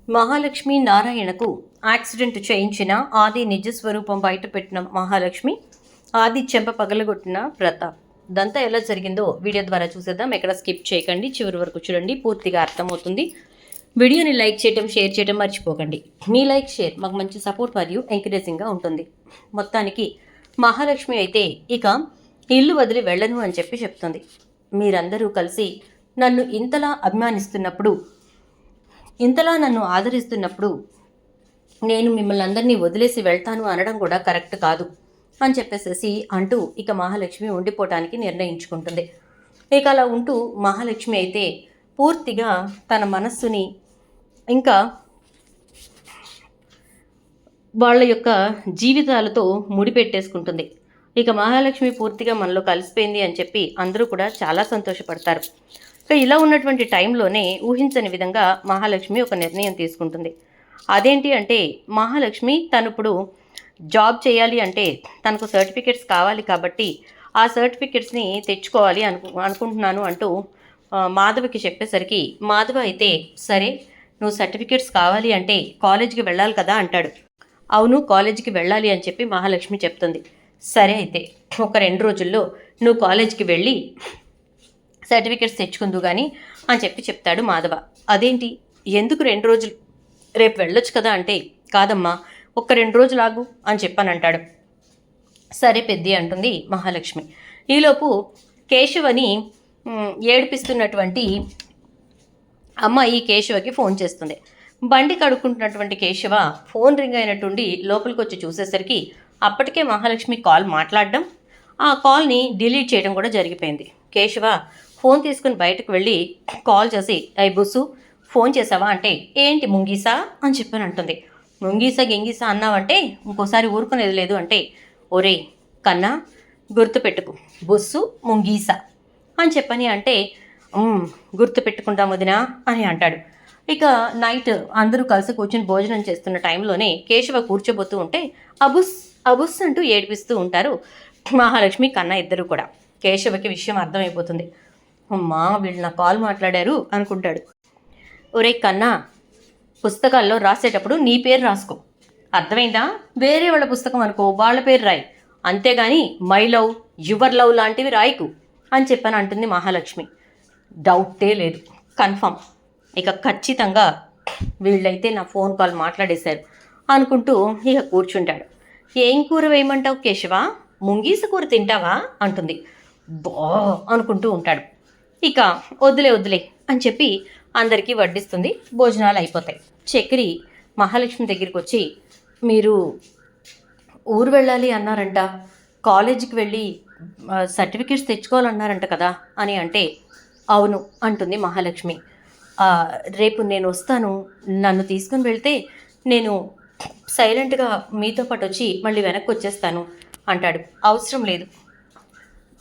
మహాలక్ష్మి నారాయణకు యాక్సిడెంట్ చేయించిన ఆది నిజస్వరూపం బయటపెట్టిన మహాలక్ష్మి, ఆది చెంప పగలగొట్టిన ప్రతాప్. ఇదంతా ఎలా జరిగిందో వీడియో ద్వారా చూసేద్దాం. ఎక్కడ స్కిప్ చేయకండి, చివరి వరకు చూడండి, పూర్తిగా అర్థమవుతుంది. వీడియోని లైక్ చేయడం, షేర్ చేయడం మర్చిపోకండి. మీ లైక్, షేర్ మాకు మంచి సపోర్ట్ మరియు ఎంకరేజింగ్గా ఉంటుంది. మొత్తానికి మహాలక్ష్మి అయితే ఇక ఇల్లు వదిలి వెళ్ళను అని చెప్పి చెప్తుంది. మీరందరూ కలిసి నన్ను ఇంతలా అభిమానిస్తున్నప్పుడు, ఇంతలా నన్ను ఆదరిస్తున్నప్పుడు నేను మిమ్మల్ని అందరినీ వదిలేసి వెళ్తాను అనడం కూడా కరెక్ట్ కాదు అని చెప్పేసేసి అంటూ ఇక మహాలక్ష్మి ఉండిపోవటానికి నిర్ణయించుకుంటుంది. ఇక అలా ఉంటూ మహాలక్ష్మి అయితే పూర్తిగా తన మనస్సుని ఇంకా వాళ్ళ యొక్క జీవితాలతో ముడిపెట్టేసుకుంటుంది. ఇక మహాలక్ష్మి పూర్తిగా మనలో కలిసిపోయింది అని చెప్పి అందరూ కూడా చాలా సంతోషపడతారు. ఇక ఇలా ఉన్నటువంటి టైంలోనే ఊహించని విధంగా మహాలక్ష్మి ఒక నిర్ణయం తీసుకుంటుంది. అదేంటి అంటే, మహాలక్ష్మి తను ఇప్పుడు జాబ్ చేయాలి అంటే తనకు సర్టిఫికెట్స్ కావాలి కాబట్టి ఆ సర్టిఫికెట్స్ని తెచ్చుకోవాలి అనుకుంటున్నాను అంటూ మాధవకి చెప్పేసరికి మాధవ అయితే సరే, నువ్వు సర్టిఫికెట్స్ కావాలి అంటే కాలేజీకి వెళ్ళాలి కదా అంటాడు. అవును, కాలేజీకి వెళ్ళాలి అని చెప్పి మహాలక్ష్మి చెప్తుంది. సరే అయితే ఒక 2 రోజుల్లో నువ్వు కాలేజీకి వెళ్ళి సర్టిఫికెట్స్ తెచ్చుకుందు కానీ అని చెప్పి చెప్తాడు మాధవ. అదేంటి, ఎందుకు 2 రోజులు, రేపు వెళ్ళొచ్చు కదా అంటే కాదమ్మా, ఒక్క 2 రోజులు ఆగు అని చెప్పానంటాడు. సరే పెద్ది అంటుంది మహాలక్ష్మి. ఈలోపు కేశవని ఏడిపిస్తున్నటువంటి అమ్మాయి కేశవకి ఫోన్ చేస్తుంది. బండి కడుక్కుంటున్నటువంటి కేశవ ఫోన్ రింగ్ అయినట్టుండి లోపలికి వచ్చి చూసేసరికి అప్పటికే మహాలక్ష్మి కాల్ మాట్లాడడం, ఆ కాల్ని డిలీట్ చేయడం కూడా జరిగిపోయింది. కేశవ ఫోన్ తీసుకుని బయటకు వెళ్ళి కాల్ చేసి, అయ్యి బుస్సు ఫోన్ చేసావా అంటే, ఏంటి ముంగీసా అని చెప్పని అంటుంది. ముంగీసా గింగీసా అన్నావంటే ఇంకోసారి ఊరుకునేది లేదు అంటే, ఒరే కన్నా గుర్తుపెట్టుకు, బుస్సు ముంగీసా అని చెప్పని అంటే, గుర్తు పెట్టుకుంటాం వదినా అని అంటాడు. ఇక నైట్ అందరూ కలిసి కూర్చొని భోజనం చేస్తున్న టైంలోనే కేశవ కూర్చోబోతూ ఉంటే అబుస్ అబుస్ అంటూ ఏడిపిస్తూ ఉంటారు మహాలక్ష్మి కన్నా ఇద్దరు కూడా. కేశవకి విషయం అర్థమైపోతుంది. అమ్మా, వీళ్ళు నా కాల్ మాట్లాడారు అనుకుంటాడు. ఒరే కన్నా, పుస్తకాల్లో రాసేటప్పుడు నీ పేరు రాసుకో, అర్థమైందా? వేరే వాళ్ళ పుస్తకం అనుకో, వాళ్ళ పేరు రాయి, అంతేగాని మై లవ్, యువర్ లవ్ లాంటివి రాయకు అని చెప్పని అంటుంది మహాలక్ష్మి. డౌటే లేదు, కన్ఫర్మ్, ఇక ఖచ్చితంగా వీళ్ళైతే నా ఫోన్ కాల్ మాట్లాడేశారు అనుకుంటూ ఇక కూర్చుంటాడు. ఏం కూర వేయమంటావు కేశవ, ముంగీస కూర తింటావా అంటుంది. బా అనుకుంటూ ఉంటాడు. ఇక వద్దులే వద్దులే అని చెప్పి అందరికీ వడ్డిస్తుంది. భోజనాలు అయిపోతాయి. చక్రి మహాలక్ష్మి దగ్గరికి వచ్చి, మీరు ఊరు వెళ్ళాలి అన్నారంట, కాలేజీకి వెళ్ళి సర్టిఫికేట్స్ తెచ్చుకోవాలన్నారంట కదా అని అంటే, అవును అంటుంది మహాలక్ష్మి. రేపు నేను వస్తాను, నన్ను తీసుకుని వెళ్తే నేను సైలెంట్గా మీతో పాటు వచ్చి మళ్ళీ వెనక్కి వచ్చేస్తాను అంటాడు. అవసరం లేదు,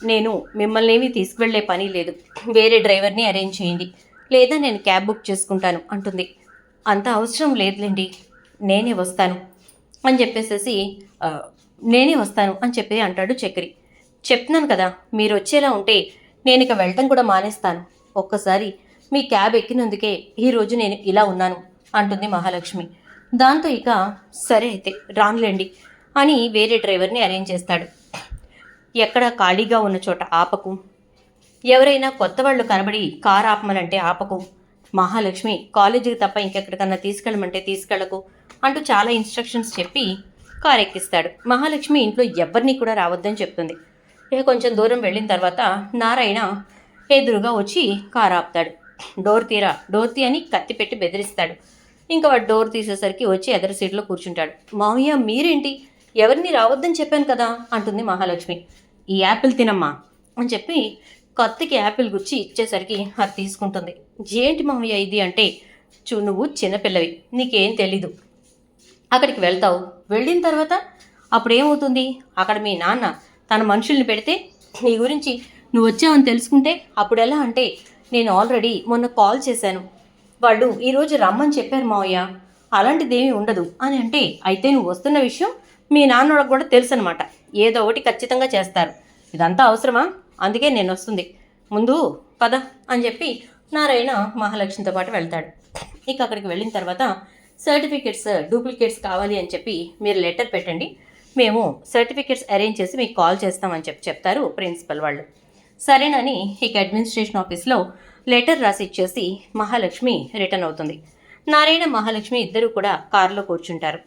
నేను మిమ్మల్ని ఏమీ తీసుకువెళ్ళే పని లేదు, వేరే డ్రైవర్ని అరేంజ్ చేయండి, లేదా నేను క్యాబ్ బుక్ చేసుకుంటాను అంటుంది. అంత అవసరం లేదులేండి, నేనే వస్తాను అని చెప్పేసేసి నేనే వస్తాను అని చెప్పి అంటాడు చక్రి. చెప్తున్నాను కదా, మీరు వచ్చేలా ఉంటే నేను ఇక వెళ్ళటం కూడా మానేస్తాను, ఒక్కసారి మీ క్యాబ్ ఎక్కినందుకే ఈరోజు నేను ఇలా ఉన్నాను అంటుంది మహాలక్ష్మి. దాంతో ఇక సరే అయితే రానులేండి అని వేరే డ్రైవర్ని అరేంజ్ చేస్తాడు. ఎక్కడ ఖాళీగా ఉన్న చోట ఆపకు, ఎవరైనా కొత్త వాళ్ళు కనబడి కారు ఆపమనంటే ఆపకు, మహాలక్ష్మి కాలేజీకి తప్ప ఇంకెక్కడికన్నా తీసుకెళ్ళమంటే తీసుకెళ్లకు అంటూ చాలా ఇన్స్ట్రక్షన్స్ చెప్పి కారు ఎక్కిస్తాడు. మహాలక్ష్మి ఇంట్లో ఎవరిని కూడా రావద్దని చెప్తుంది. ఇక కొంచెం దూరం వెళ్ళిన తర్వాత నారాయణ ఎదురుగా వచ్చి కారు ఆపుతాడు. డోర్ తీరా, డోర్ తీ అని కత్తి పెట్టి బెదిరిస్తాడు. ఇంకా వాడు డోర్ తీసేసరికి వచ్చి ఎదురు సీట్లో కూర్చుంటాడు. మామయ్య మీరేంటి, ఎవరిని రావద్దని చెప్పాను కదా అంటుంది మహాలక్ష్మి. ఈ యాపిల్ తినమ్మా అని చెప్పి కత్తికి యాపిల్ గుచ్చి ఇచ్చేసరికి అది తీసుకుంటుంది. ఏంటి మామయ్య ఇది అంటే, నువ్వు చిన్నపిల్లవి, నీకేం తెలీదు, అక్కడికి వెళ్తావు, వెళ్ళిన తర్వాత అప్పుడు ఏమవుతుంది, అక్కడ మీ నాన్న తన మనుషుల్ని పెడితే నీ గురించి నువ్వు వచ్చావని తెలుసుకుంటే అప్పుడు ఎలా అంటే, నేను ఆల్రెడీ మొన్న కాల్ చేశాను, వాళ్ళు ఈరోజు రమ్మని చెప్పారు మావయ్య, అలాంటిదేమీ ఉండదు అని అంటే, అయితే నువ్వు వస్తున్న విషయం మీ నాన్నోళ్ళకి కూడా తెలుసు అనమాట, ఏదో ఒకటి ఖచ్చితంగా చేస్తారు, ఇదంతా అవసరమా, అందుకే నేను వస్తుంది, ముందు పద అని చెప్పి నారాయణ మహాలక్ష్మితో పాటు వెళ్తాడు. ఇక అక్కడికి వెళ్ళిన తర్వాత సర్టిఫికెట్స్ డూప్లికేట్స్ కావాలి అని చెప్పి మీరు లెటర్ పెట్టండి, మేము సర్టిఫికెట్స్ అరేంజ్ చేసి మీకు కాల్ చేస్తామని చెప్తారు ప్రిన్సిపల్ వాళ్ళు. సరేనని ఇక అడ్మినిస్ట్రేషన్ ఆఫీస్లో లెటర్ రాసి ఇచ్చేసి మహాలక్ష్మి రిటర్న్ అవుతుంది. నారాయణ మహాలక్ష్మి ఇద్దరు కూడా కారులో కూర్చుంటారు.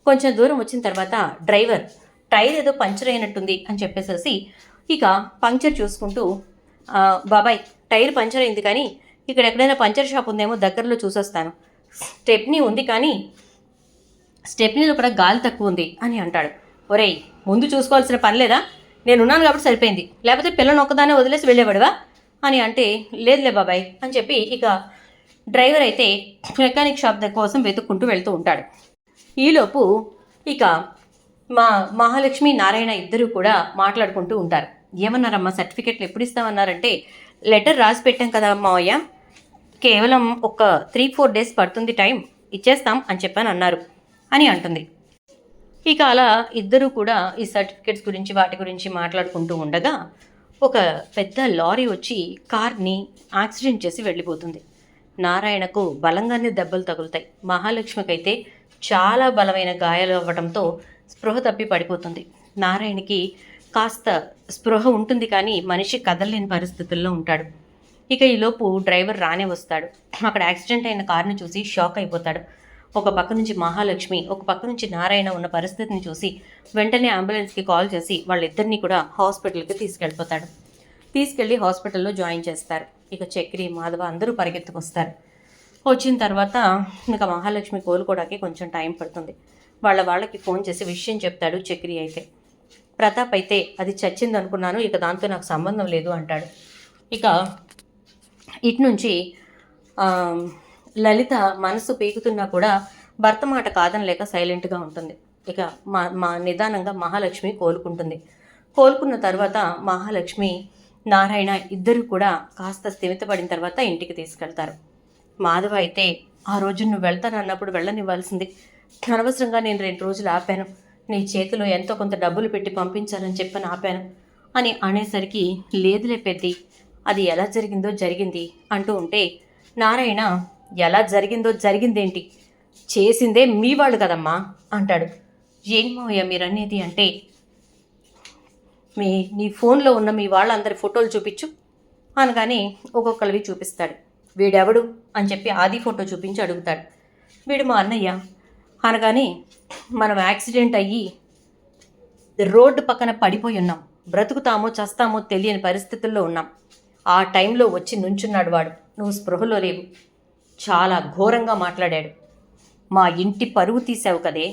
కొంచెం దూరం వచ్చిన తర్వాత డ్రైవర్ టైర్ ఏదో పంచర్ అయినట్టుంది అని చెప్పేసేసి ఇక పంక్చర్ చూసుకుంటూ, బాబాయ్ టైర్ పంచర్ అయింది కానీ ఇక్కడ ఎక్కడైనా పంచర్ షాప్ ఉందేమో దగ్గరలో చూసొస్తాను, స్టెప్నీ ఉంది కానీ స్టెప్నీలో కూడా గాలి తక్కువ ఉంది అని అంటాడు. ఒరేయ్ ముందు చూసుకోవాల్సిన పని లేదా, నేనున్నాను కాబట్టి సరిపోయింది, లేకపోతే పిల్లని ఒక్కదానే వదిలేసి వెళ్ళేవాడువా అని అంటే, లేదులే బాబాయ్ అని చెప్పి ఇక డ్రైవర్ అయితే మెకానిక్ షాప్ దగ్గర కోసం వెతుక్కుంటూ వెళ్తూ ఉంటాడు. ఈలోపు ఇక మా మహాలక్ష్మి నారాయణ ఇద్దరు కూడా మాట్లాడుకుంటూ ఉంటారు. ఏమన్నారమ్మా, సర్టిఫికెట్లు ఎప్పుడు ఇస్తామన్నారంటే, లెటర్ రాసి పెట్టాం కదా మావయ్య, కేవలం ఒక 3-4 డేస్ పడుతుంది, టైం ఇచ్చేస్తాం అని చెప్పని అన్నారు అని అంటుంది. ఇక అలా ఇద్దరు కూడా ఈ సర్టిఫికెట్స్ గురించి వాటి గురించి మాట్లాడుకుంటూ ఉండగా ఒక పెద్ద లారీ వచ్చి కార్ని యాక్సిడెంట్ చేసి వెళ్ళిపోతుంది. నారాయణకు బలంగానే దెబ్బలు తగులుతాయి. మహాలక్ష్మికి అయితే చాలా బలమైన గాయాలు అవ్వడంతో స్పృహ తప్పి పడిపోతుంది. నారాయణకి కాస్త స్పృహ ఉంటుంది కానీ మనిషి కదలలేని పరిస్థితుల్లో ఉంటాడు. ఇక ఈలోపు డ్రైవర్ రానే వస్తాడు. అక్కడ యాక్సిడెంట్ అయిన కారుని చూసి షాక్ అయిపోతాడు. ఒక పక్క నుంచి మహాలక్ష్మి, ఒక పక్క నుంచి నారాయణ ఉన్న పరిస్థితిని చూసి వెంటనే అంబులెన్స్కి కాల్ చేసి వాళ్ళిద్దరినీ కూడా హాస్పిటల్కి తీసుకెళ్ళి హాస్పిటల్లో జాయిన్ చేస్తారు. ఇక చక్రి, మాధవ అందరూ పరిగెత్తుకొస్తారు. వచ్చిన తర్వాత ఇక మహాలక్ష్మి కోలుకోవడానికి కొంచెం టైం పడుతుంది. వాళ్ళకి ఫోన్ చేసి విషయం చెప్తాడు చక్రి. అయితే ప్రతాప్ అయితే అది చచ్చింది అనుకున్నాను, ఇక దాంతో నాకు సంబంధం లేదు అంటాడు. ఇక ఇటు నుంచి లలిత మనసు పీకుతున్నా కూడా భర్త మాట కాదనలేక సైలెంట్గా ఉంటుంది. ఇక మా నిదానంగా మహాలక్ష్మి కోలుకున్న తర్వాత మహాలక్ష్మి నారాయణ ఇద్దరు కూడా కాస్త స్థిమితపడిన తర్వాత ఇంటికి తీసుకెళ్తారు. మాధవ అయితే, ఆ రోజు నువ్వు వెళ్తానన్నప్పుడు వెళ్ళనివ్వాల్సింది, అనవసరంగా నేను 2 రోజులు ఆపాను, నీ చేతిలో ఎంతో కొంత డబ్బులు పెట్టి పంపించాలని చెప్పని ఆపాను అని అనేసరికి, లేదులే పెద్ది, అది ఎలా జరిగిందో జరిగింది అంటూ ఉంటే, నారాయణ ఎలా జరిగిందో జరిగిందేంటి, చేసిందే మీ వాళ్ళు కదమ్మా అంటాడు. ఏం మావయ్య మీరనేది అంటే, నీ ఫోన్లో ఉన్న మీ వాళ్ళందరి ఫోటోలు చూపించు అనగానే ఒక్కొక్కరివి చూపిస్తాడు. వీడెవడు అని చెప్పి ఆది ఫోటో చూపించి అడుగుతాడు. వీడు మా అన్నయ్య అనగానే, మనం యాక్సిడెంట్ అయ్యి రోడ్డు పక్కన పడిపోయి ఉన్నాం, బ్రతుకుతామో చస్తామో తెలియని పరిస్థితుల్లో ఉన్నాం, ఆ టైంలో వచ్చి నుంచున్నాడు వాడు, నువ్వు స్పృహలో లేవు, చాలా ఘోరంగా మాట్లాడాడు, మా ఇంటి పరువు తీసావు కదే,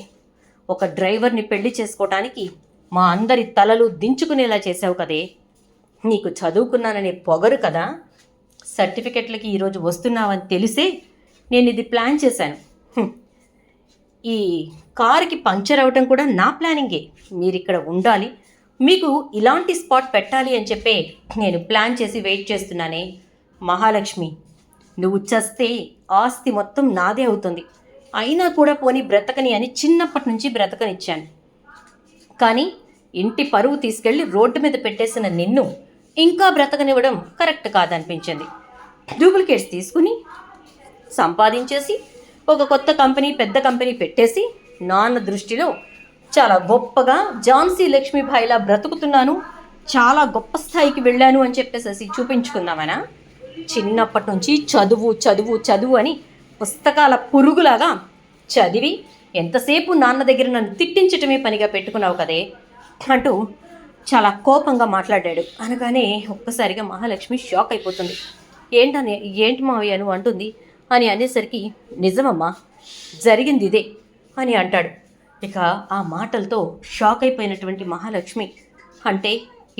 ఒక డ్రైవర్ని పెళ్లి చేసుకోవటానికి మా అందరి తలలు దించుకునేలా చేసావు కదే, నీకు చదువుకున్నాననే పొగరు కదా, సర్టిఫికెట్లకి ఈరోజు వస్తున్నావని తెలిసే నేను ఇది ప్లాన్ చేశాను, ఈ కారుకి పంక్చర్ అవ్వటం కూడా నా ప్లానింగే, మీరు ఇక్కడ ఉండాలి, మీకు ఇలాంటి స్పాట్ పెట్టాలి అని చెప్పే నేను ప్లాన్ చేసి వెయిట్ చేస్తున్నానే. మహాలక్ష్మి, నువ్వు చస్తే ఆస్తి మొత్తం నాదే అవుతుంది, అయినా కూడా పోనీ బ్రతకని అని చిన్నప్పటి నుంచి బ్రతకనిచ్చాను, కానీ ఇంటి పరువు తీసుకెళ్ళి రోడ్డు మీద పెట్టేసిన నిన్ను ఇంకా బ్రతకనివ్వడం కరెక్ట్ కాదనిపించింది. డూప్లికేట్స్ తీసుకుని సంపాదించేసి ఒక కొత్త కంపెనీ, పెద్ద కంపెనీ పెట్టేసి నాన్న దృష్టిలో చాలా గొప్పగా ఝాన్సీ లక్ష్మీబాయిలా బ్రతుకుతున్నాను, చాలా గొప్ప స్థాయికి వెళ్ళాను అని చెప్పేసి చూపించుకుందామనా. చిన్నప్పటి నుంచి చదువు చదువు చదువు అని పుస్తకాల పురుగులాగా చదివి ఎంతసేపు నాన్న దగ్గర నన్ను తిట్టించటమే పనిగా పెట్టుకున్నావు కదే అంటూ చాలా కోపంగా మాట్లాడాడు. అనగానే ఒక్కసారిగా మహాలక్ష్మి షాక్ అయిపోతుంది. ఏంటి మావయ్య నువ్వు అంటుంది అని అనేసరికి, నిజమమ్మా, జరిగింది ఇదే అని అంటాడు. ఇక ఆ మాటలతో షాక్ అయిపోయినటువంటి మహాలక్ష్మి, అంటే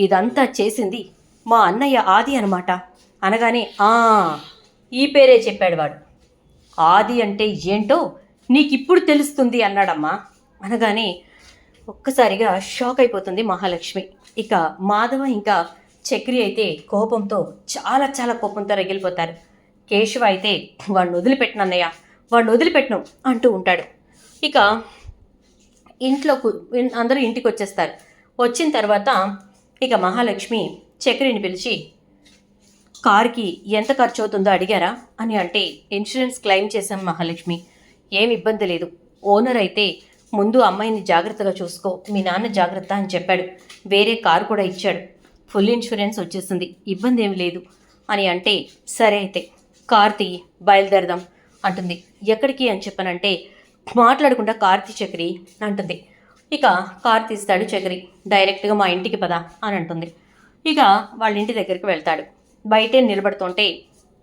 ఇదంతా చేసింది మా అన్నయ్య ఆది అనమాట అనగానే, ఈ పేరే చెప్పాడు వాడు, ఆది అంటే ఏంటో నీకిప్పుడు తెలుస్తుంది అన్నాడమ్మా అనగానే ఒక్కసారిగా షాక్ అయిపోతుంది మహాలక్ష్మి. ఇక మాధవ ఇంకా చక్రి అయితే కోపంతో చాలా చాలా కోపంతో రగిలిపోతారు. కేశవ అయితే, వాడిని వదిలిపెట్టను అన్నయ్య, వాడిని వదిలిపెట్టను అంటూ ఉంటాడు. ఇక అందరూ ఇంటికి వచ్చేస్తారు. వచ్చిన తర్వాత ఇక మహాలక్ష్మి చక్రిని పిలిచి, కార్కి ఎంత ఖర్చు అవుతుందో అడిగారా అని అంటే, ఇన్సూరెన్స్ క్లెయిమ్ చేశాం మహాలక్ష్మి, ఏం ఇబ్బంది లేదు. ఓనర్ అయితే ముందు అమ్మాయిని జాగ్రత్తగా చూసుకో, మీ నాన్న జాగ్రత్త అని చెప్పాడు. వేరే కారు కూడా ఇచ్చాడు, ఫుల్ ఇన్సూరెన్స్ వచ్చేసింది, ఇబ్బంది ఏమి లేదు అని అంటే, సరే అయితే కార్ తీయి బయలుదేరదాం అంటుంది. ఎక్కడికి అని చెప్పనంటే, మాట్లాడకుండా కార్ తీ చక్రి అంటుంది. ఇక కార్ తీస్తాడు చక్రి. డైరెక్ట్గా మా ఇంటికి పదా అని అంటుంది. ఇక వాళ్ళ ఇంటి దగ్గరికి వెళ్తాడు. బయటే నిలబడుతుంటే,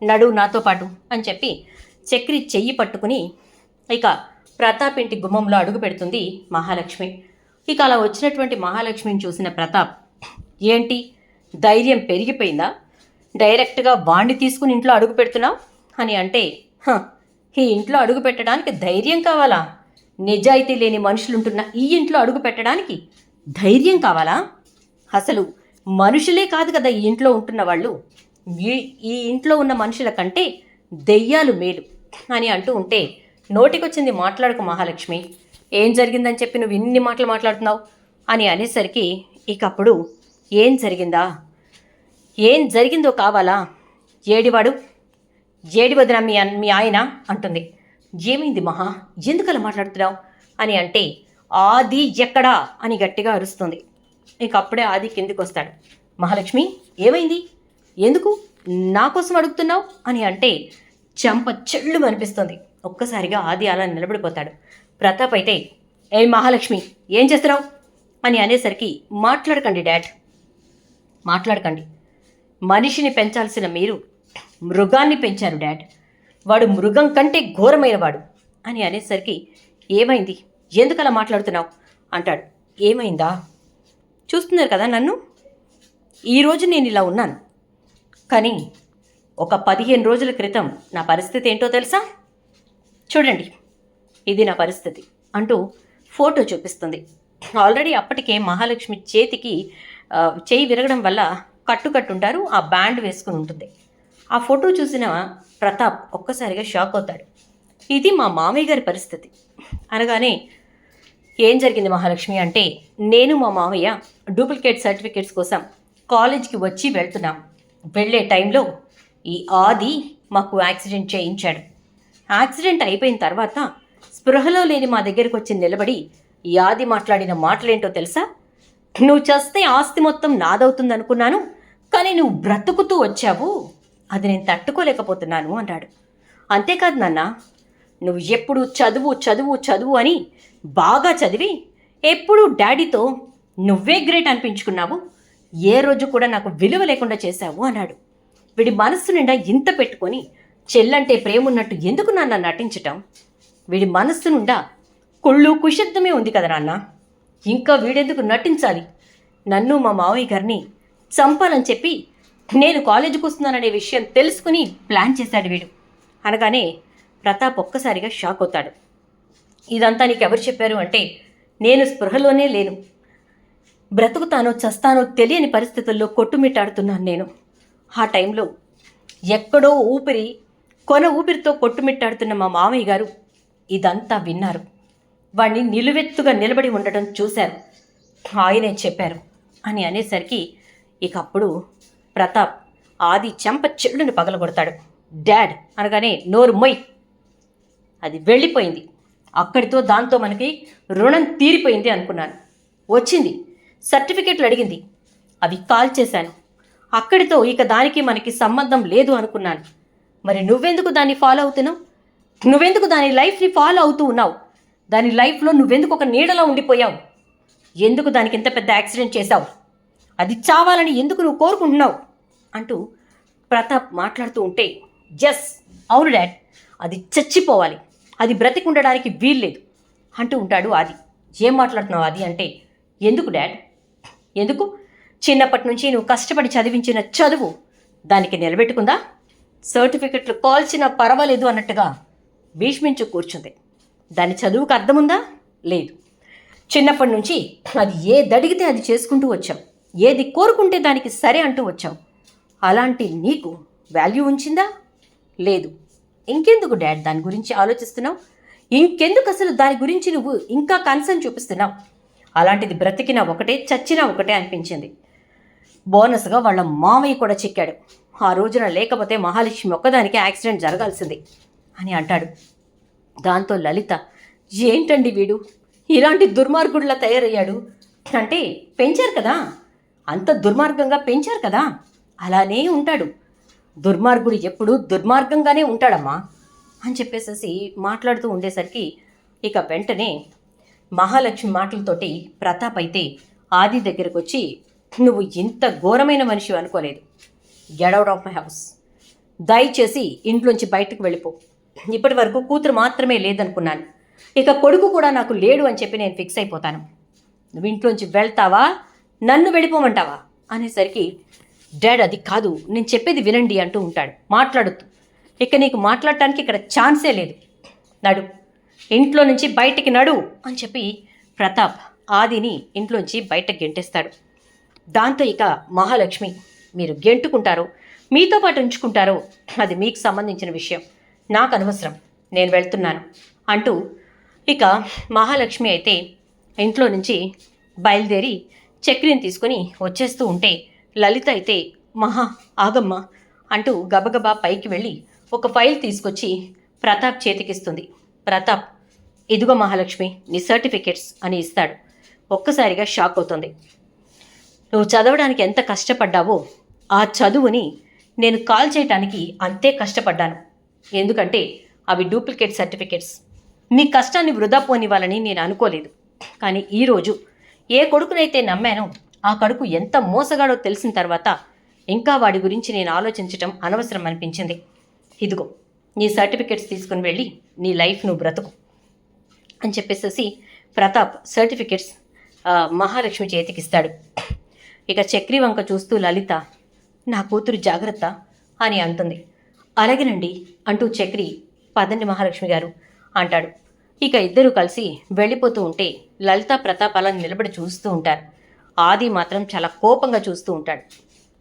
నడు నాతో పాటు అని చెప్పి చక్రి చెయ్యి పట్టుకుని ఇక ప్రతాప్ ఇంటి గుమ్మంలో అడుగు పెడుతుంది మహాలక్ష్మి. ఇక అలా వచ్చినటువంటి మహాలక్ష్మిని చూసిన ప్రతాప్, ఏంటి ధైర్యం పెరిగిపోయిందా, డైరెక్ట్గా వాణ్ణి తీసుకుని ఇంట్లో అడుగు పెడుతున్నావు అని అంటే, ఈ ఇంట్లో అడుగు పెట్టడానికి ధైర్యం కావాలా? నిజాయితీ లేని మనుషులుంటున్న ఈ ఇంట్లో అడుగు పెట్టడానికి ధైర్యం కావాలా? అసలు మనుషులే కాదు కదా ఈ ఇంట్లో ఉంటున్న వాళ్ళు, ఈ ఇంట్లో ఉన్న మనుషుల కంటే దెయ్యాలు మేలు అని అంటూ ఉంటే, నోటికొచ్చింది మాట్లాడకు మహాలక్ష్మి, ఏం జరిగిందని చెప్పి నువ్వు ఇన్ని మాటలు మాట్లాడుతున్నావు అని అనేసరికి, ఇకప్పుడు ఏం జరిగిందా, ఏం జరిగిందో కావాలా, ఏడివాడు, ఏడి వదిన మీ ఆయన అంటుంది. ఏమైంది మహా, ఎందుకలా మాట్లాడుతున్నావు అని అంటే, ఆది ఎక్కడా అని గట్టిగా అరుస్తుంది. ఇక అప్పుడే ఆది కిందికి వస్తాడు. మహాలక్ష్మి ఏమైంది, ఎందుకు నా కోసం అడుగుతున్నావు అని అంటే, చెంప చెళ్ళు అనిపిస్తుంది. ఒక్కసారిగా ఆది అలా నిలబడిపోతాడు. ప్రతాప్ అయితే, ఏ మహాలక్ష్మి ఏం చేస్తున్నావు అని అనేసరికి, మాట్లాడకండి డాడ్, మాట్లాడకండి, మనిషిని పెంచాల్సిన మీరు మృగాన్ని పెంచారు డాడ్, వాడు మృగం కంటే ఘోరమైన వాడు అని అనేసరికి, ఏమైంది, ఎందుకు అలా మాట్లాడుతున్నావు అంటాడు. ఏమైందా, చూస్తున్నారు కదా నన్ను, ఈరోజు నేను ఇలా ఉన్నాను, కానీ ఒక 15 రోజుల క్రితం నా పరిస్థితి ఏంటో తెలుసా, చూడండి ఇది నా పరిస్థితి అంటూ ఫోటో చూపిస్తుంది. ఆల్రెడీ అప్పటికే మహాలక్ష్మి చేతికి చేయి విరగడం వల్ల కట్టుకుంటారు, ఆ బ్యాండ్ వేసుకుని ఉంటుంది. ఆ ఫోటో చూసిన ప్రతాప్ ఒక్కసారిగా షాక్ అవుతాడు. ఇది మా మామయ్య గారి పరిస్థితి అనగానే, ఏం జరిగింది మహాలక్ష్మి అంటే, నేను మా మామయ్య డూప్లికేట్ సర్టిఫికేట్స్ కోసం కాలేజ్కి వచ్చి వెళ్తున్నాం. వెళ్ళే టైంలో ఈ ఆది మాకు యాక్సిడెంట్ చేయించాడు. యాక్సిడెంట్ అయిపోయిన తర్వాత స్పృహలో లేని మా దగ్గరికి వచ్చి నిలబడి ఈ ఆది మాట్లాడిన మాటలేంటో తెలుసా, నువ్వు చస్తే ఆస్తి మొత్తం నాదవుతుంది అనుకున్నాను, కానీ నువ్వు బ్రతుకుతూ వచ్చావు, అది నేను తట్టుకోలేకపోతున్నాను అన్నాడు. అంతేకాదు నాన్న, నువ్వు ఎప్పుడు చదువు చదువు చదువు అని బాగా చదివి ఎప్పుడు డాడీతో నువ్వే గ్రేట్ అనిపించుకున్నావు, ఏ రోజు కూడా నాకు విలువ లేకుండా చేశావు అన్నాడు. వీడి మనస్సు నిండా ఇంత పెట్టుకొని చెల్లంటే ప్రేమ ఉన్నట్టు ఎందుకు నాన్న నటించటం, వీడి మనస్సు నిండా కుళ్ళు కుషిద్ధమే ఉంది కదా నాన్న, ఇంకా వీడెందుకు నటించాలి, నన్ను మా మావయ్య గారిని చంపాలని చెప్పి నేను కాలేజీకి వస్తున్నాననే విషయం తెలుసుకుని ప్లాన్ చేశాడు వీడు అనగానే ప్రతాప్ ఒక్కసారిగా షాక్ అవుతాడు. ఇదంతా నీకెవరు చెప్పారు అంటే, నేను స్పృహలోనే లేను, బ్రతుకుతానో చస్తానో తెలియని పరిస్థితుల్లో కొట్టుమిట్టాడుతున్నాను నేను. ఆ టైంలో ఎక్కడో కొన ఊపిరితో కొట్టుమిట్టాడుతున్న మా మామయ్య గారు ఇదంతా విన్నారు, వాణ్ణి నిలువెత్తుగా నిలబడి ఉండటం చూశారు, ఆయనే చెప్పారు అని అనేసరికి, ఇక అప్పుడు ప్రతాప్ ఆది చెంప చెల్లుని పగలగొడతాడు. డాడ్ అనగానే, నోరు మొయ్, అది వెళ్ళిపోయింది, అక్కడితో దాంతో మనకి రుణం తీరిపోయింది అనుకున్నాను, వచ్చింది సర్టిఫికెట్లు అడిగింది, అవి కాల్ చేశాను, అక్కడితో ఇక దానికి మనకి సంబంధం లేదు అనుకున్నాను. మరి నువ్వెందుకు దాన్ని ఫాలో అవుతున్నావు, నువ్వెందుకు దాని లైఫ్ని ఫాలో అవుతూ ఉన్నావు, దాని లైఫ్లో నువ్వెందుకు ఒక నీడలో ఉండిపోయావు, ఎందుకు దానికి ఇంత పెద్ద యాక్సిడెంట్ చేశావు, అది చావాలని ఎందుకు నువ్వు కోరుకుంటున్నావు అంటూ ప్రతాప్ మాట్లాడుతూ ఉంటే, ఎస్ అవును డాడ్, అది చచ్చిపోవాలి, అది బ్రతికుండడానికి వీల్లేదు అంటూ ఉంటాడు ఆది. ఏం మాట్లాడుతున్నావు ఆది అంటే, ఎందుకు డాడ్, ఎందుకు, చిన్నప్పటి నుంచి నువ్వు కష్టపడి చదివించిన చదువు దానికి నిలబెట్టుకుందా, సర్టిఫికెట్లు కాల్చినా పర్వాలేదు అన్నట్టుగా భీష్మించు కూర్చుంది, దాని చదువుకు అర్థముందా, లేదు, చిన్నప్పటి నుంచి అది ఏదడిగితే అది చేసుకుంటూ వచ్చావు, ఏది కోరుకుంటే దానికి సరే అంటూ వచ్చావు, అలాంటి నీకు వాల్యూ ఉంచిందా, లేదు, ఇంకెందుకు డాడ్ దాని గురించి ఆలోచిస్తున్నావు, ఇంకెందుకు అసలు దాని గురించి నువ్వు ఇంకా కన్సర్న్ చూపిస్తున్నావు, అలాంటిది బ్రతికినా ఒకటే చచ్చినా ఒకటే అనిపించింది. బోనస్గా వాళ్ళ మామయ్య కూడా చిక్కాడు, ఆ రోజున లేకపోతే మహాలక్ష్మి ఒక్కదానికి యాక్సిడెంట్ జరగాల్సింది అని అంటాడు. దాంతో లలిత, ఏంటండి వీడు ఇలాంటి దుర్మార్గుడిలా తయారయ్యాడు అంటే, పెంచారు కదా, అంత దుర్మార్గంగా పెంచారు కదా, అలానే ఉంటాడు, దుర్మార్గుడు ఎప్పుడు దుర్మార్గంగానే ఉంటాడమ్మా అని చెప్పేసేసి మాట్లాడుతూ ఉండేసరికి ఇక వెంటనే మహాలక్ష్మి మాటలతోటి ప్రతాప్ అయితే ఆది దగ్గరకు వచ్చి, నువ్వు ఇంత ఘోరమైన మనిషి అనుకోలేదు, get out of my house, దయచేసి ఇంట్లోంచి బయటకు వెళ్ళిపో, ఇప్పటి వరకు కూతురు మాత్రమే లేదనుకున్నాను, ఇక కొడుకు కూడా నాకు లేడు అని చెప్పి నేను ఫిక్స్ అయిపోతాను, నువ్వు ఇంట్లోంచి వెళ్తావా నన్ను వెళ్ళిపోమంటావా అనేసరికి, డాడ్ అది కాదు, నేను చెప్పేది వినండి అంటూ ఉంటాడు మాట్లాడుతూ. ఇక నీకు మాట్లాడటానికి ఇక్కడ ఛాన్సే లేదు, నడు, ఇంట్లో నుంచి బయటికి నడు అని చెప్పి ప్రతాప్ ఆదిని ఇంట్లోంచి బయటకు గెంటేస్తాడు. దాంతో ఇక మహాలక్ష్మి, మీరు గెంటుకుంటారో మీతో పాటు ఉంచుకుంటారో అది మీకు సంబంధించిన విషయం, నాకు అనవసరం, నేను వెళ్తున్నాను అంటూ ఇక మహాలక్ష్మి అయితే ఇంట్లో నుంచి బయలుదేరి చక్రిని తీసుకొని వచ్చేస్తూ ఉంటే, లలిత అయితే మహా ఆగమ్మా అంటూ గబగబా పైకి వెళ్ళి ఒక ఫైల్ తీసుకొచ్చి ప్రతాప్ చేతికిస్తుంది. ప్రతాప్, ఇదిగో మహాలక్ష్మి నీ సర్టిఫికెట్స్ అని ఇస్తాడు. ఒక్కసారిగా షాక్ అవుతుంది. నువ్వు చదవడానికి ఎంత కష్టపడ్డావో ఆ చదువుని నేను కాల్ చేయటానికి అంతే కష్టపడ్డాను, ఎందుకంటే అవి డూప్లికేట్ సర్టిఫికెట్స్, మీ కష్టాన్ని వృధా పోనివ్వాలని నేను అనుకోలేదు. కానీ ఈరోజు ఏ కొడుకునైతే నమ్మానో ఆ కొడుకు ఎంత మోసగాడో తెలిసిన తర్వాత ఇంకా వాడి గురించి నేను ఆలోచించటం అనవసరం అనిపించింది. ఇదిగో నీ సర్టిఫికెట్స్ తీసుకుని వెళ్ళి నీ లైఫ్ నువ్వు బ్రతుకు అని చెప్పేసేసి ప్రతాప్ సర్టిఫికెట్స్ మహాలక్ష్మి చేతికిస్తాడు. ఇక చక్రి వంక చూస్తూ లలిత, నా కూతురు జాగ్రత్త అని అంటుంది. అలాగేనండి అంటూ చక్రి, పదండి మహాలక్ష్మి గారు అంటాడు. ఇక ఇద్దరూ కలిసి వెళ్ళిపోతూ ఉంటే లలిత ప్రతాప్ అలా నిలబడి చూస్తూ ఉంటారు. ఆది మాత్రం చాలా కోపంగా చూస్తూ ఉంటాడు,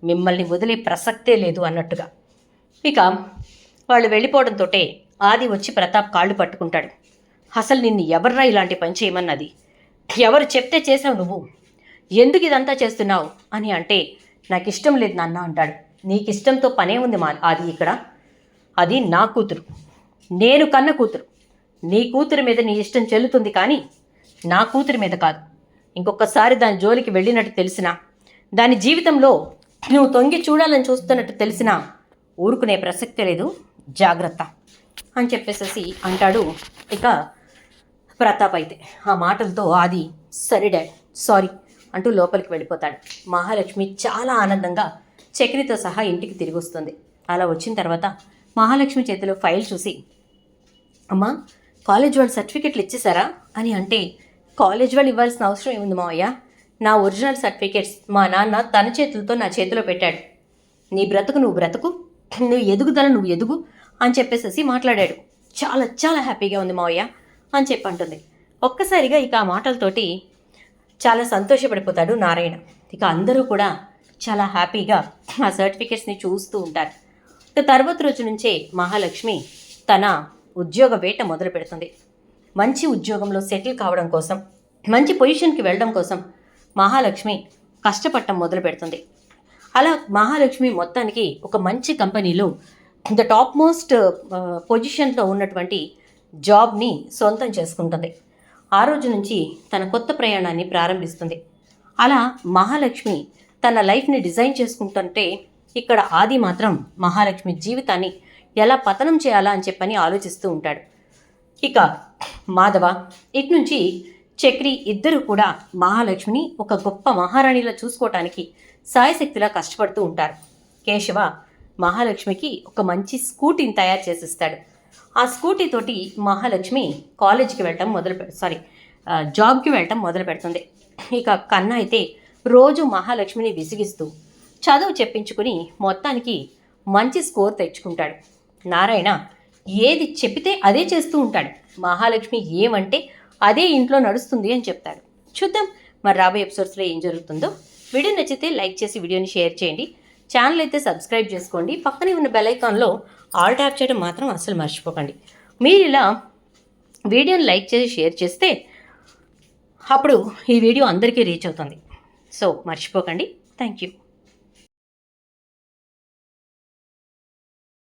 మిమ్మల్ని వదిలే ప్రసక్తే లేదు అన్నట్టుగా. ఇక వాళ్ళు వెళ్ళిపోవడంతో ఆది వచ్చి ప్రతాప్ కాళ్ళు పట్టుకుంటాడు. అసలు నిన్ను ఎవర్రా ఇలాంటి పని చేయమన్నది, ఎవరు చెప్తే చేసావు నువ్వు, ఎందుకు ఇదంతా చేస్తున్నావు అని అంటే, నాకు ఇష్టం లేదు నాన్న అంటాడు. నీకు ఇష్టంతో పనే ఉంది ఆది, ఇక్కడ అది నా కూతురు, నేను కన్న కూతురు, నీ కూతురు మీద నీ ఇష్టం చెల్లుతుంది కానీ నా కూతురి మీద కాదు. ఇంకొకసారి దాని జోలికి వెళ్ళినట్టు తెలిసినా, దాని జీవితంలో నువ్వు తొంగి చూడాలని చూస్తున్నట్టు తెలిసినా ఊరుకునే ప్రసక్తే లేదు, జాగ్రత్త అని చెప్పేసేసి అంటాడు. ఇక ప్రతాప్ అయితే ఆ మాటలతో ఆది, సరే డాడ్, సారీ అంటూ లోపలికి వెళ్ళిపోతాడు. మహాలక్ష్మి చాలా ఆనందంగా చక్రితో సహా ఇంటికి తిరిగి వస్తుంది. అలా వచ్చిన తర్వాత మహాలక్ష్మి చేతిలో ఫైల్ చూసి, అమ్మా కాలేజ్ వాళ్ళు సర్టిఫికెట్లు ఇచ్చేసారా అని అంటే, కాలేజ్ వాళ్ళు ఇవ్వాల్సిన అవసరం ఏముంది మావయ్య, నా ఒరిజినల్ సర్టిఫికెట్స్ మా నాన్న తన చేతులతో నా చేతిలో పెట్టాడు, నీ బ్రతుకు నువ్వు బ్రతుకు, నువ్వు ఎదుగుదల నువ్వు ఎదుగు అని చెప్పేసేసి మాట్లాడాడు. చాలా చాలా హ్యాపీగా ఉంది మావయ్య అని చెప్పి అంటుంది. ఒక్కసారిగా ఇక ఆ మాటలతోటి చాలా సంతోషపడిపోతాడు నారాయణ. ఇక అందరూ కూడా చాలా హ్యాపీగా ఆ సర్టిఫికెట్స్ని చూస్తూ ఉంటారు. తర్వాత రోజు నుంచే మహాలక్ష్మి తన ఉద్యోగ వేట మొదలు పెడుతుంది. మంచి ఉద్యోగంలో సెటిల్ కావడం కోసం, మంచి పొజిషన్కి వెళ్ళడం కోసం మహాలక్ష్మి కష్టపడటం మొదలు పెడుతుంది. అలా మహాలక్ష్మి మొత్తానికి ఒక మంచి కంపెనీలో ద టాప్ మోస్ట్ పొజిషన్లో ఉన్నటువంటి జాబ్ని సొంతం చేసుకుంటుంది. ఆ రోజు నుంచి తన కొత్త ప్రయాణాన్ని ప్రారంభిస్తుంది. అలా మహాలక్ష్మి తన లైఫ్ని డిజైన్ చేసుకుంటుంటే, ఇక్కడ ఆది మాత్రం మహాలక్ష్మి జీవితాన్ని ఎలా పతనం చేయాలా అని చెప్పని ఆలోచిస్తూ ఉంటాడు. ఇక మాధవ ఇటు నుంచి చక్రి ఇద్దరు కూడా మహాలక్ష్మిని ఒక గొప్ప మహారాణిలా చూసుకోవటానికి సాయశక్తిలా కష్టపడుతూ ఉంటారు. కేశవ మహాలక్ష్మికి ఒక మంచి స్కూటీని తయారు చేసిస్తాడు. ఆ స్కూటీ తోటి మహాలక్ష్మి కాలేజీకి వెళ్ళటం జాబ్కి వెళ్ళటం మొదలు పెడుతుంది. ఇక కన్న అయితే రోజు మహాలక్ష్మిని విసిగిస్తూ చదువు చెప్పించుకుని మొత్తానికి మంచి స్కోర్ తెచ్చుకుంటాడు. నారాయణ ఏది చెప్పితే అదే చేస్తూ ఉంటాడు. మహాలక్ష్మి ఏమంటే అదే ఇంట్లో నడుస్తుంది అని చెప్తాడు. చూద్దాం మరి రాబోయే ఎపిసోడ్స్లో ఏం జరుగుతుందో. వీడియో నచ్చితే లైక్ చేసి వీడియోని షేర్ చేయండి. ఛానల్ అయితే సబ్స్క్రైబ్ చేసుకోండి. పక్కనే ఉన్న బెల్ ఐకాన్లో ఆల్ ట్యాప్ చేయడం మాత్రం అస్సలు మర్చిపోకండి. మీరు ఇలా వీడియోని లైక్ చేసి షేర్ చేస్తే అప్పుడు ఈ వీడియో అందరికీ రీచ్ అవుతుంది. సో మర్చిపోకండి. Thank you.